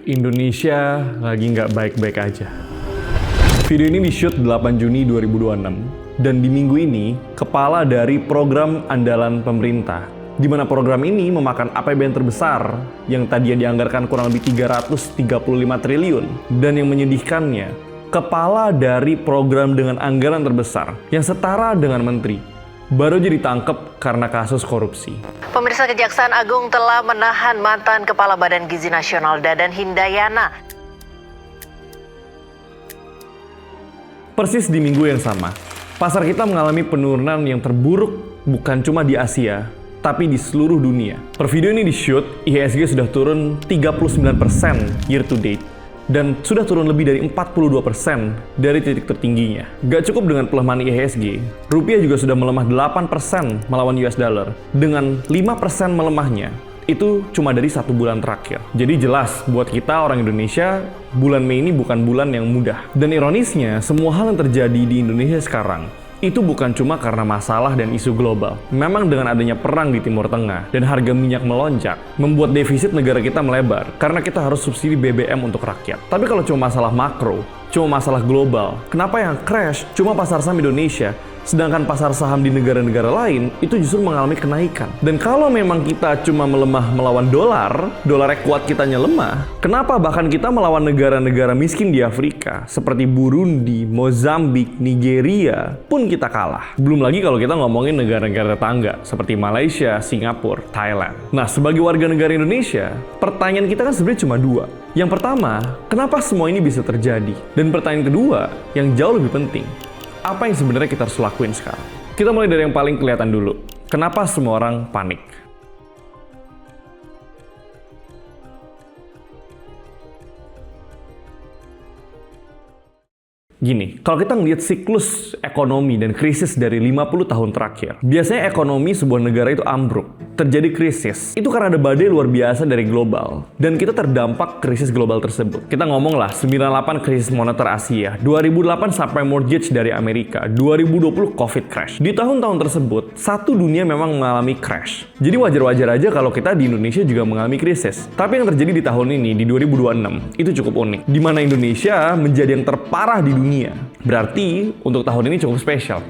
Indonesia lagi nggak baik-baik aja. Video ini di-shoot 8 Juni 2026, dan di minggu ini, kepala dari program andalan pemerintah, di mana program ini memakan APBN terbesar yang tadinya dianggarkan kurang lebih 335 triliun, dan yang menyedihkannya, kepala dari program dengan anggaran terbesar yang setara dengan menteri, baru aja ditangkap karena kasus korupsi. Pemirsa, Kejaksaan Agung telah menahan mantan Kepala Badan Gizi Nasional Dadan Hindayana. Persis di minggu yang sama, pasar kita mengalami penurunan yang terburuk bukan cuma di Asia, tapi di seluruh dunia. Per video ini di-shoot, IHSG sudah turun 39% year to date, dan sudah turun lebih dari 42% dari titik tertingginya. Gak cukup dengan pelemahan IHSG, rupiah juga sudah melemah 8% melawan US dollar, dengan 5% melemahnya. Itu cuma dari 1 bulan terakhir. Jadi jelas buat kita orang Indonesia, bulan Mei ini bukan bulan yang mudah. Dan ironisnya, semua hal yang terjadi di Indonesia sekarang itu bukan cuma karena masalah dan isu global. Memang dengan adanya perang di Timur Tengah dan harga minyak melonjak, membuat defisit negara kita melebar karena kita harus subsidi BBM untuk rakyat. Tapi kalau cuma masalah makro, cuma masalah global, kenapa yang crash cuma pasar saham Indonesia? Sedangkan pasar saham di negara-negara lain itu justru mengalami kenaikan. Dan kalau memang kita cuma melemah melawan dolarnya kuat kitanya lemah, kenapa bahkan kita melawan negara-negara miskin di Afrika seperti Burundi, Mozambik, Nigeria pun kita kalah. Belum lagi kalau kita ngomongin negara-negara tetangga seperti Malaysia, Singapura, Thailand. Nah, sebagai warga negara Indonesia, pertanyaan kita kan sebenarnya cuma dua. Yang pertama, kenapa semua ini bisa terjadi? Dan pertanyaan kedua, yang jauh lebih penting, apa yang sebenarnya kita harus lakuin sekarang? Kita mulai dari yang paling kelihatan dulu. Kenapa semua orang panik? Gini, kalau kita ngelihat siklus ekonomi dan krisis dari 50 tahun terakhir, biasanya ekonomi sebuah negara itu ambruk, terjadi krisis. Itu karena ada badai luar biasa dari global, dan kita terdampak krisis global tersebut. Kita ngomong lah, 98 krisis moneter Asia, 2008 sampai mortgage dari Amerika, 2020 COVID crash. Di tahun-tahun tersebut, satu dunia memang mengalami crash. Jadi wajar-wajar aja kalau kita di Indonesia juga mengalami krisis. Tapi yang terjadi di tahun ini, di 2026, itu cukup unik. Di mana Indonesia menjadi yang terparah di dunia. Berarti untuk tahun ini cukup spesial.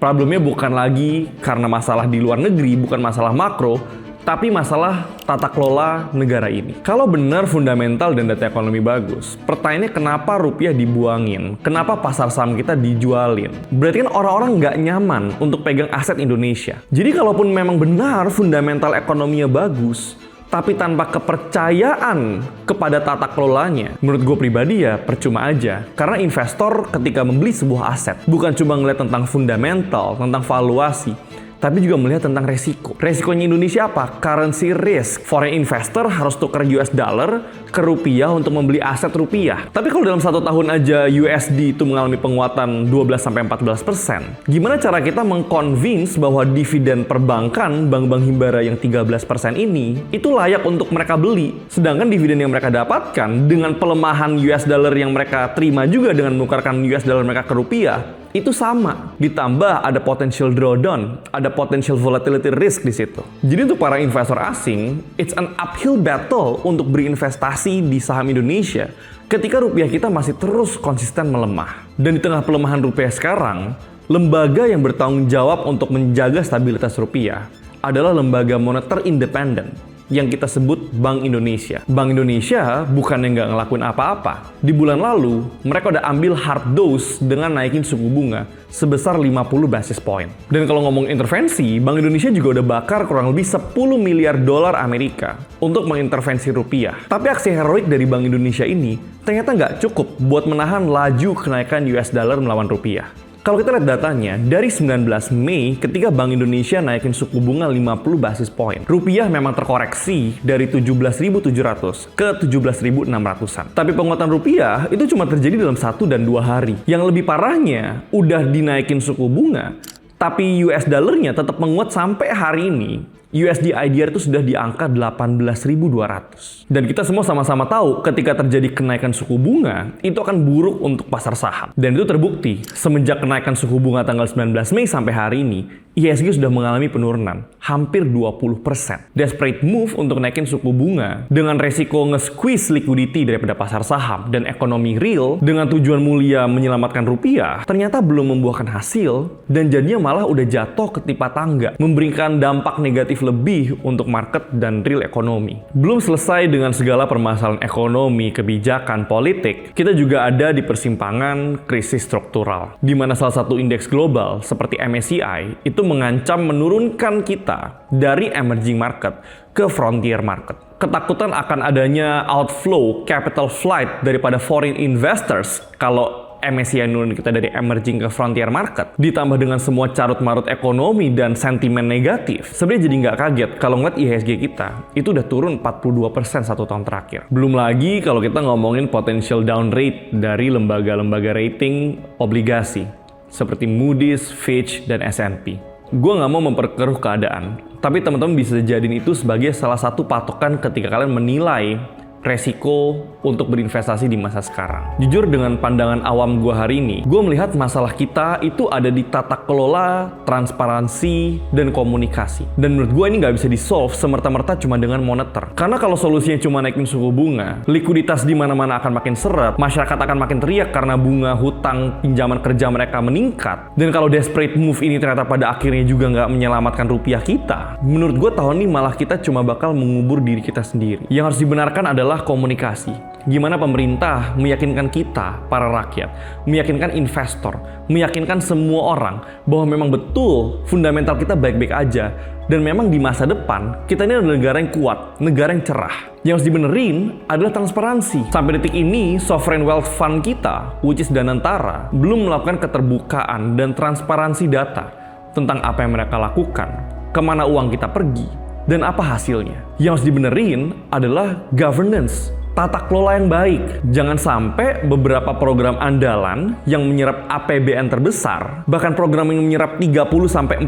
Problemnya bukan lagi karena masalah di luar negeri, bukan masalah makro, tapi masalah tata kelola negara ini. Kalau benar fundamental dan data ekonomi bagus, pertanyaannya kenapa rupiah dibuangin? Kenapa pasar saham kita dijualin? Berarti kan orang-orang nggak nyaman untuk pegang aset Indonesia. Jadi kalaupun memang benar fundamental ekonominya bagus, tapi tanpa kepercayaan kepada tata kelolanya, menurut gue pribadi ya percuma aja. Karena investor ketika membeli sebuah aset, bukan cuma ngeliat tentang fundamental, tentang valuasi, tapi juga melihat tentang resiko. Resikonya Indonesia apa? Currency risk. Foreign investor harus tukar US dollar ke rupiah untuk membeli aset rupiah. Tapi kalau dalam 1 tahun aja USD itu mengalami penguatan 12-14%, gimana cara kita mengconvince bahwa dividen perbankan bank-bank himbara yang 13% ini itu layak untuk mereka beli? Sedangkan dividen yang mereka dapatkan dengan pelemahan US dollar yang mereka terima juga dengan menukarkan US dollar mereka ke rupiah, itu sama. Ditambah ada potential drawdown, ada potential volatility risk di situ. Jadi untuk para investor asing, it's an uphill battle untuk berinvestasi di saham Indonesia ketika rupiah kita masih terus konsisten melemah. Dan di tengah pelemahan rupiah sekarang, lembaga yang bertanggung jawab untuk menjaga stabilitas rupiah adalah lembaga moneter independen yang kita sebut Bank Indonesia. Bank Indonesia bukannya nggak ngelakuin apa-apa. Di bulan lalu, mereka udah ambil hard dose dengan naikin suku bunga sebesar 50 basis point. Dan kalau ngomong intervensi, Bank Indonesia juga udah bakar kurang lebih 10 miliar dolar Amerika untuk mengintervensi rupiah. Tapi aksi heroik dari Bank Indonesia ini ternyata nggak cukup buat menahan laju kenaikan US dollar melawan rupiah. Kalau kita lihat datanya, dari 19 Mei ketika Bank Indonesia naikin suku bunga 50 basis point, rupiah memang terkoreksi dari 17.700 ke 17.600-an. Tapi penguatan rupiah itu cuma terjadi dalam 1 dan 2 hari. Yang lebih parahnya, udah dinaikin suku bunga, tapi US dollarnya tetap menguat sampai hari ini. USD IDR itu sudah di angka 18.200. Dan kita semua sama-sama tahu ketika terjadi kenaikan suku bunga, itu akan buruk untuk pasar saham. Dan itu terbukti, semenjak kenaikan suku bunga tanggal 19 Mei sampai hari ini, IHSG sudah mengalami penurunan, hampir 20%. Desperate move untuk naikin suku bunga, dengan resiko nge-squeeze liquidity daripada pasar saham dan ekonomi real, dengan tujuan mulia menyelamatkan rupiah, ternyata belum membuahkan hasil, dan jadinya malah udah jatuh ke tipa tangga, memberikan dampak negatif lebih untuk market dan real ekonomi. Belum selesai dengan segala permasalahan ekonomi, kebijakan, politik, kita juga ada di persimpangan krisis struktural, di mana salah satu indeks global seperti MSCI itu mengancam menurunkan kita dari emerging market ke frontier market. Ketakutan akan adanya outflow, capital flight daripada foreign investors kalau MSCI nurun kita dari emerging ke frontier market, ditambah dengan semua carut-marut ekonomi dan sentimen negatif, sebenarnya jadi nggak kaget kalau ngeliat IHSG kita itu udah turun 42% satu tahun terakhir. Belum lagi kalau kita ngomongin potential down rate dari lembaga-lembaga rating obligasi seperti Moody's, Fitch, dan S&P. Gue nggak mau memperkeruh keadaan, tapi teman-teman bisa jadiin itu sebagai salah satu patokan ketika kalian menilai resiko untuk berinvestasi di masa sekarang. Jujur, dengan pandangan awam gue hari ini, gue melihat masalah kita itu ada di tata kelola, transparansi, dan komunikasi. Dan menurut gue ini nggak bisa di-solve semerta-merta cuma dengan moneter. Karena kalau solusinya cuma naikin suku bunga, likuiditas di mana-mana akan makin seret, masyarakat akan makin teriak karena bunga hutang pinjaman kerja mereka meningkat. Dan kalau desperate move ini ternyata pada akhirnya juga nggak menyelamatkan rupiah kita, menurut gue tahun ini malah kita cuma bakal mengubur diri kita sendiri. Yang harus dibenarkan adalah komunikasi. Gimana pemerintah meyakinkan kita, para rakyat, meyakinkan investor, meyakinkan semua orang bahwa memang betul fundamental kita baik-baik aja, dan memang di masa depan kita ini adalah negara yang kuat, negara yang cerah. Yang harus dibenerin adalah transparansi. Sampai detik ini, sovereign wealth fund kita, which is Danantara, belum melakukan keterbukaan dan transparansi data tentang apa yang mereka lakukan, kemana uang kita pergi, dan apa hasilnya. Yang harus dibenerin adalah governance, tata kelola yang baik. Jangan sampai beberapa program andalan yang menyerap APBN terbesar, bahkan program yang menyerap 30-40%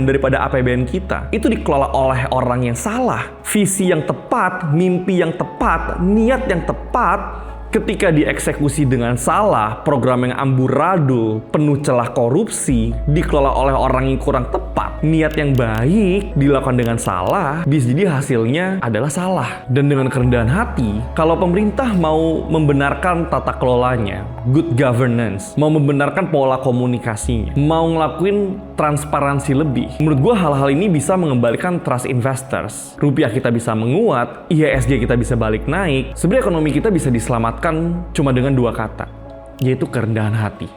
daripada APBN kita, itu dikelola oleh orang yang salah. Visi yang tepat, mimpi yang tepat, niat yang tepat, ketika dieksekusi dengan salah, program yang amburadul, penuh celah korupsi, dikelola oleh orang yang kurang tepat, niat yang baik dilakukan dengan salah, bisa jadi hasilnya adalah salah. Dan dengan kerendahan hati, kalau pemerintah mau membenarkan tata kelolanya, good governance, mau membenarkan pola komunikasinya, mau ngelakuin transparansi lebih, menurut gue hal-hal ini bisa mengembalikan trust investors. Rupiah kita bisa menguat, IHSG kita bisa balik naik, sebenarnya ekonomi kita bisa diselamatkan cuma dengan dua kata, yaitu kerendahan hati.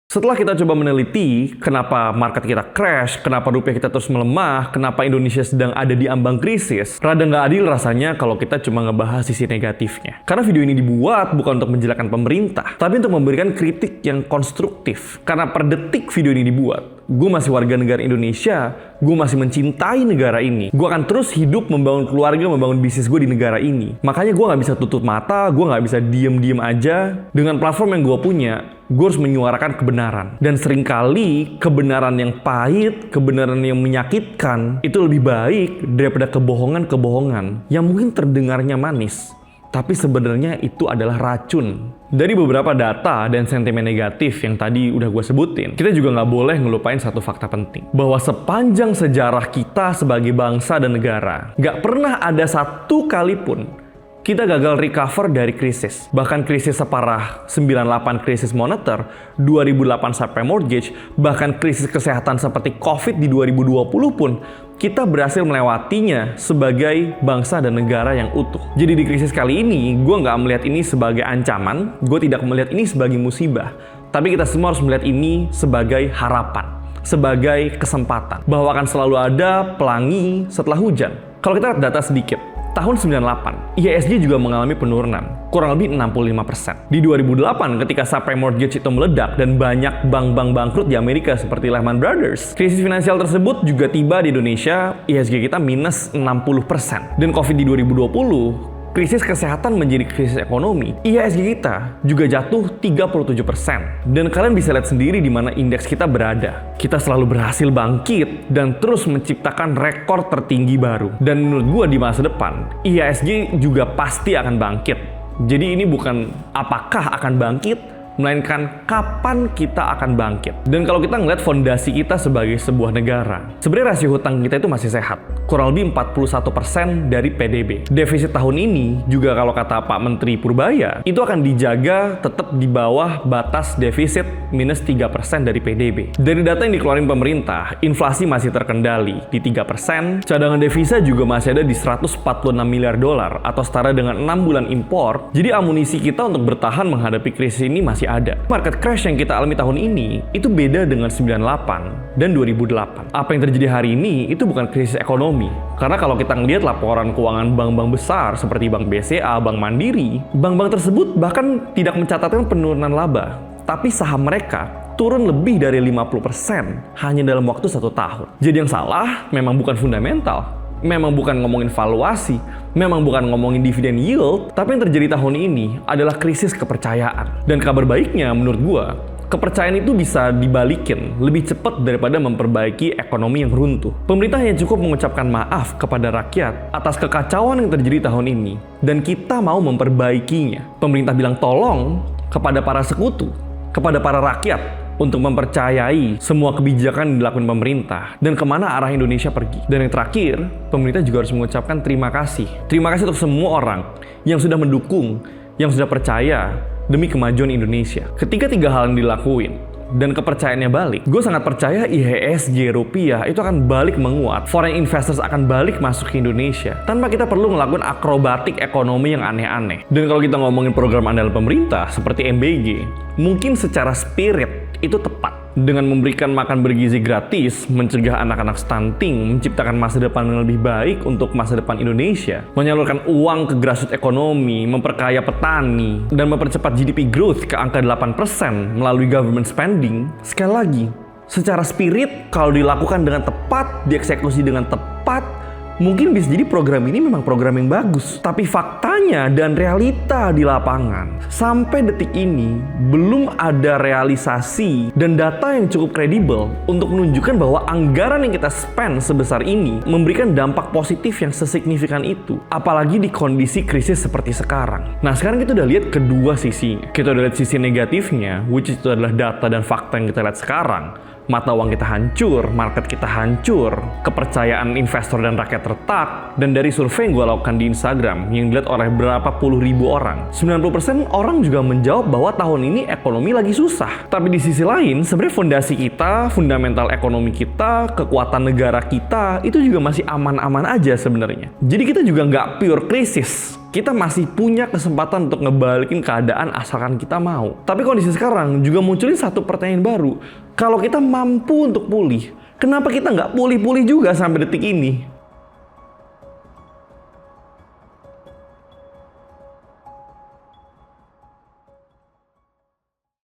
Setelah kita coba meneliti kenapa market kita crash, kenapa rupiah kita terus melemah, kenapa Indonesia sedang ada di ambang krisis, rada nggak adil rasanya kalau kita cuma ngebahas sisi negatifnya. Karena video ini dibuat bukan untuk menjelekkan pemerintah, tapi untuk memberikan kritik yang konstruktif. Karena per detik video ini dibuat, gue masih warga negara Indonesia, gue masih mencintai negara ini. Gue akan terus hidup, membangun keluarga, membangun bisnis gue di negara ini. Makanya gue nggak bisa tutup mata, gue nggak bisa diem-diem aja. Dengan platform yang gue punya, gue harus menyuarakan kebenaran. Dan seringkali kebenaran yang pahit, kebenaran yang menyakitkan, itu lebih baik daripada kebohongan-kebohongan yang mungkin terdengarnya manis, tapi sebenarnya itu adalah racun. Dari beberapa data dan sentimen negatif yang tadi udah gue sebutin, kita juga nggak boleh ngelupain satu fakta penting. Bahwa sepanjang sejarah kita sebagai bangsa dan negara, nggak pernah ada satu kali pun kita gagal recover dari krisis. Bahkan krisis separah 98 krisis moneter, 2008 subprime mortgage, bahkan krisis kesehatan seperti COVID di 2020 pun, kita berhasil melewatinya sebagai bangsa dan negara yang utuh. Jadi di krisis kali ini, gue nggak melihat ini sebagai ancaman, gue tidak melihat ini sebagai musibah. Tapi kita semua harus melihat ini sebagai harapan, sebagai kesempatan, bahwa akan selalu ada pelangi setelah hujan. Kalau kita lihat data sedikit, tahun 98, IHSG juga mengalami penurunan, kurang lebih 65%. Di 2008, ketika subprime mortgage itu meledak dan banyak bank-bank bangkrut di Amerika seperti Lehman Brothers, krisis finansial tersebut juga tiba di Indonesia, IHSG kita minus 60%. Dan COVID di 2020, krisis kesehatan menjadi krisis ekonomi, IHSG kita juga jatuh 37%. Dan kalian bisa lihat sendiri di mana indeks kita berada. Kita selalu berhasil bangkit dan terus menciptakan rekor tertinggi baru. Dan menurut gua di masa depan, IHSG juga pasti akan bangkit. Jadi ini bukan apakah akan bangkit, melainkan kapan kita akan bangkit. Dan kalau kita ngeliat fondasi kita sebagai sebuah negara, sebenarnya rasio hutang kita itu masih sehat, kurang lebih 41% dari PDB. Defisit tahun ini juga kalau kata Pak Menteri Purbaya, itu akan dijaga tetap di bawah batas defisit minus 3% dari PDB. Dari data yang dikeluarin pemerintah, inflasi masih terkendali di 3%, cadangan devisa juga masih ada di 146 miliar dolar atau setara dengan 6 bulan impor. Jadi amunisi kita untuk bertahan menghadapi krisis ini masih ada. Market crash yang kita alami tahun ini itu beda dengan 98 dan 2008. Apa yang terjadi hari ini itu bukan krisis ekonomi. Karena kalau kita ngelihat laporan keuangan bank-bank besar seperti Bank BCA, Bank Mandiri, bank-bank tersebut bahkan tidak mencatatkan penurunan laba. Tapi saham mereka turun lebih dari 50% hanya dalam waktu 1 tahun. Jadi yang salah memang bukan fundamental, memang bukan ngomongin valuasi, memang bukan ngomongin dividen yield, tapi yang terjadi tahun ini adalah krisis kepercayaan. Dan kabar baiknya menurut gua, kepercayaan itu bisa dibalikin lebih cepat daripada memperbaiki ekonomi yang runtuh. Pemerintah hanya cukup mengucapkan maaf kepada rakyat atas kekacauan yang terjadi tahun ini, dan kita mau memperbaikinya. Pemerintah bilang tolong kepada para sekutu, kepada para rakyat, untuk mempercayai semua kebijakan yang dilakukan pemerintah dan kemana arah Indonesia pergi. Dan yang terakhir, pemerintah juga harus mengucapkan terima kasih. Terima kasih untuk semua orang yang sudah mendukung, yang sudah percaya demi kemajuan Indonesia. Ketika 3 hal yang dilakuin dan kepercayaannya balik, gue sangat percaya IHSG rupiah itu akan balik menguat. Foreign investors akan balik masuk ke Indonesia tanpa kita perlu melakukan akrobatik ekonomi yang aneh-aneh. Dan kalau kita ngomongin program andalan pemerintah seperti MBG, mungkin secara spirit itu tepat. Dengan memberikan makan bergizi gratis, mencegah anak-anak stunting, menciptakan masa depan yang lebih baik untuk masa depan Indonesia, menyalurkan uang ke grassroots ekonomi, memperkaya petani, dan mempercepat GDP growth ke angka 8% melalui government spending. Sekali lagi, secara spirit, kalau dilakukan dengan tepat, dieksekusi dengan tepat, mungkin bisa jadi program ini memang program yang bagus. Tapi faktanya dan realita di lapangan, sampai detik ini belum ada realisasi dan data yang cukup kredibel untuk menunjukkan bahwa anggaran yang kita spend sebesar ini memberikan dampak positif yang sesignifikan itu. Apalagi di kondisi krisis seperti sekarang. Nah, sekarang kita udah lihat kedua sisinya. Kita udah lihat sisi negatifnya, which itu adalah data dan fakta yang kita lihat sekarang. Mata uang kita hancur, market kita hancur, kepercayaan investor dan rakyat retak. Dan dari survei yang gue lakukan di Instagram yang dilihat oleh berapa puluh ribu orang, 90% orang juga menjawab bahwa tahun ini ekonomi lagi susah. Tapi di sisi lain, sebenarnya fondasi kita, fundamental ekonomi kita, kekuatan negara kita itu juga masih aman-aman aja sebenarnya. Jadi kita juga nggak pure krisis. Kita masih punya kesempatan untuk ngebalikin keadaan asalkan kita mau. Tapi kondisi sekarang juga munculin satu pertanyaan baru. Kalau kita mampu untuk pulih, kenapa kita nggak pulih-pulih juga sampai detik ini?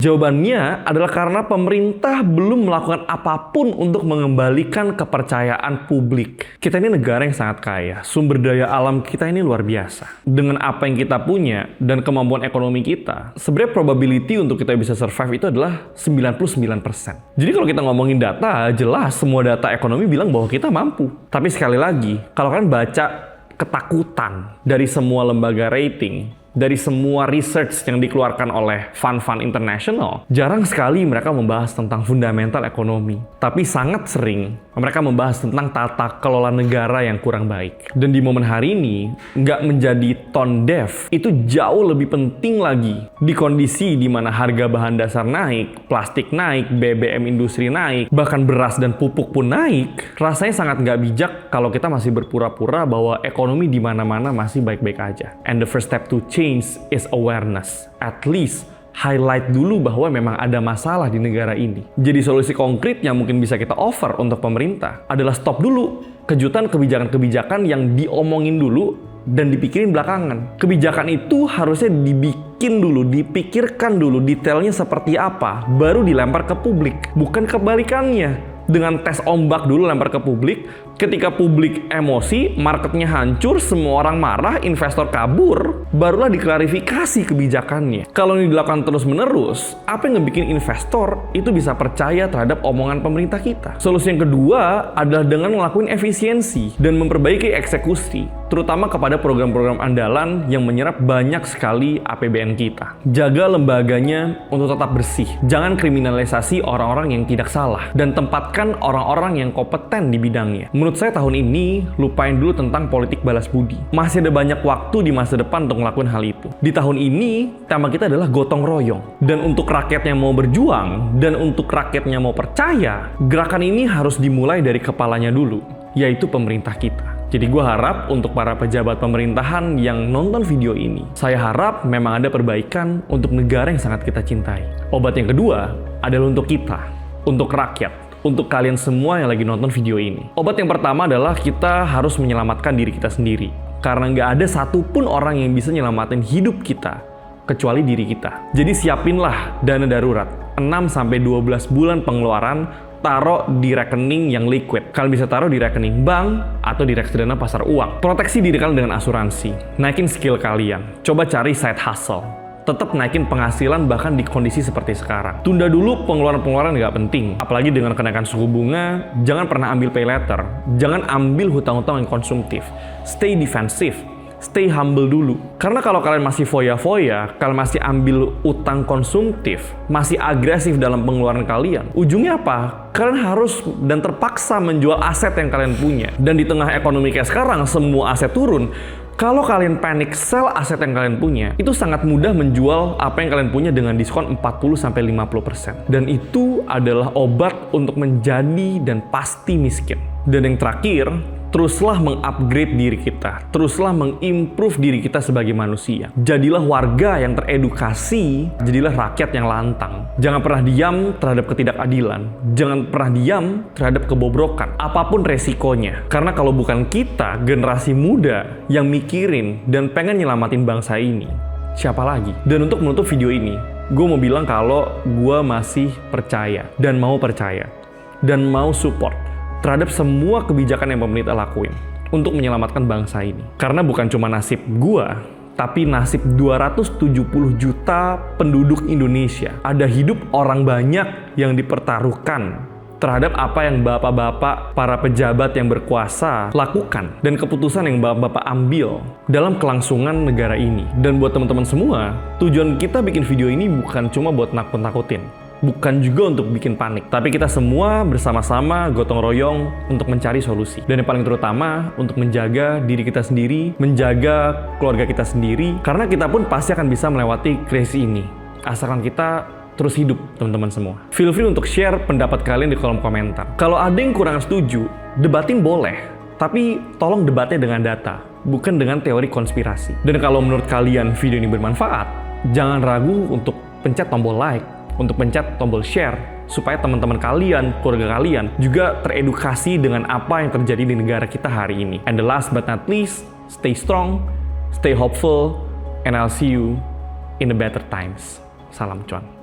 Jawabannya adalah karena pemerintah belum melakukan apapun untuk mengembalikan kepercayaan publik. Kita ini negara yang sangat kaya, sumber daya alam kita ini luar biasa. Dengan apa yang kita punya dan kemampuan ekonomi kita, sebenarnya probability untuk kita bisa survive itu adalah 99%. Jadi kalau kita ngomongin data, jelas semua data ekonomi bilang bahwa kita mampu. Tapi sekali lagi, kalau kalian baca ketakutan dari semua lembaga rating, dari semua research yang dikeluarkan oleh fund-fund internasional, jarang sekali mereka membahas tentang fundamental ekonomi. Tapi sangat sering mereka membahas tentang tata kelola negara yang kurang baik. Dan di momen hari ini, nggak menjadi tone deaf, itu jauh lebih penting lagi. Di kondisi di mana harga bahan dasar naik, plastik naik, BBM industri naik, bahkan beras dan pupuk pun naik, rasanya sangat nggak bijak kalau kita masih berpura-pura bahwa ekonomi di mana-mana masih baik-baik aja. And the first step to change is awareness. At least highlight dulu bahwa memang ada masalah di negara ini. Jadi solusi konkret yang mungkin bisa kita offer untuk pemerintah adalah stop dulu kejutan kebijakan-kebijakan yang diomongin dulu dan dipikirin belakangan. Kebijakan itu harusnya dibikin dulu, dipikirkan dulu detailnya seperti apa, baru dilempar ke publik. Bukan kebalikannya. Dengan tes ombak dulu lempar ke publik, ketika publik emosi, marketnya hancur, semua orang marah, investor kabur, barulah diklarifikasi kebijakannya. Kalau ini dilakukan terus-menerus, apa yang ngebikin investor itu bisa percaya terhadap omongan pemerintah kita? Solusi yang kedua adalah dengan ngelakuin efisiensi dan memperbaiki eksekusi, terutama kepada program-program andalan yang menyerap banyak sekali APBN kita. Jaga lembaganya untuk tetap bersih. Jangan kriminalisasi orang-orang yang tidak salah dan tempatkan orang-orang yang kompeten di bidangnya. Menurut saya tahun ini lupain dulu tentang politik balas budi. Masih ada banyak waktu di masa depan untuk ngelakuin hal itu. Di tahun ini tema kita adalah gotong royong. Dan untuk rakyat yang mau berjuang dan untuk rakyatnya mau percaya, gerakan ini harus dimulai dari kepalanya dulu, yaitu pemerintah kita. Jadi gue harap untuk para pejabat pemerintahan yang nonton video ini, saya harap memang ada perbaikan untuk negara yang sangat kita cintai. Obat yang kedua adalah untuk kita, untuk rakyat, untuk kalian semua yang lagi nonton video ini. Obat yang pertama adalah kita harus menyelamatkan diri kita sendiri. Karena nggak ada satupun orang yang bisa nyelamatin hidup kita, kecuali diri kita. Jadi siapinlah dana darurat, 6-12 bulan pengeluaran, taruh di rekening yang liquid. Kalian bisa taruh di rekening bank atau di reksadana pasar uang. Proteksi diri kalian dengan asuransi. Naikin skill kalian. Coba cari side hustle. Tetap naikin penghasilan bahkan di kondisi seperti sekarang. Tunda dulu pengeluaran-pengeluaran nggak penting. Apalagi dengan kenaikan suku bunga, jangan pernah ambil pay later. Jangan ambil hutang-hutang yang konsumtif. Stay defensive. Stay humble dulu. Karena kalau kalian masih foya-foya, kalian masih ambil utang konsumtif, masih agresif dalam pengeluaran kalian, ujungnya apa? Kalian harus dan terpaksa menjual aset yang kalian punya. Dan di tengah ekonomi kayak sekarang, semua aset turun. Kalau kalian panic sell aset yang kalian punya, itu sangat mudah menjual apa yang kalian punya dengan diskon 40-50%. Dan itu adalah obat untuk menjadi dan pasti miskin. Dan yang terakhir, teruslah mengupgrade diri kita, teruslah mengimprove diri kita sebagai manusia. Jadilah warga yang teredukasi, jadilah rakyat yang lantang. Jangan pernah diam terhadap ketidakadilan, jangan pernah diam terhadap kebobrokan, apapun resikonya. Karena kalau bukan kita, generasi muda yang mikirin dan pengen nyelamatin bangsa ini, siapa lagi? Dan untuk menutup video ini, gue mau bilang kalau gue masih percaya dan mau support terhadap semua kebijakan yang pemerintah lakuin untuk menyelamatkan bangsa ini. Karena bukan cuma nasib gua, tapi nasib 270 juta penduduk Indonesia. Ada hidup orang banyak yang dipertaruhkan terhadap apa yang bapak-bapak, para pejabat yang berkuasa lakukan dan keputusan yang bapak-bapak ambil dalam kelangsungan negara ini. Dan buat teman-teman semua, tujuan kita bikin video ini bukan cuma buat nakut-nakutin. Bukan juga untuk bikin panik, tapi kita semua bersama-sama gotong royong untuk mencari solusi. Dan yang paling terutama, untuk menjaga diri kita sendiri, menjaga keluarga kita sendiri, karena kita pun pasti akan bisa melewati krisis ini. Asalkan kita terus hidup, teman-teman semua. Feel free untuk share pendapat kalian di kolom komentar. Kalau ada yang kurang setuju, debatin boleh, tapi tolong debatnya dengan data, bukan dengan teori konspirasi. Dan kalau menurut kalian video ini bermanfaat, jangan ragu untuk pencet tombol like, untuk pencet tombol share, supaya teman-teman kalian, keluarga kalian juga teredukasi dengan apa yang terjadi di negara kita hari ini. And the last but not least, stay strong, stay hopeful, and I'll see you in the better times. Salam cuan.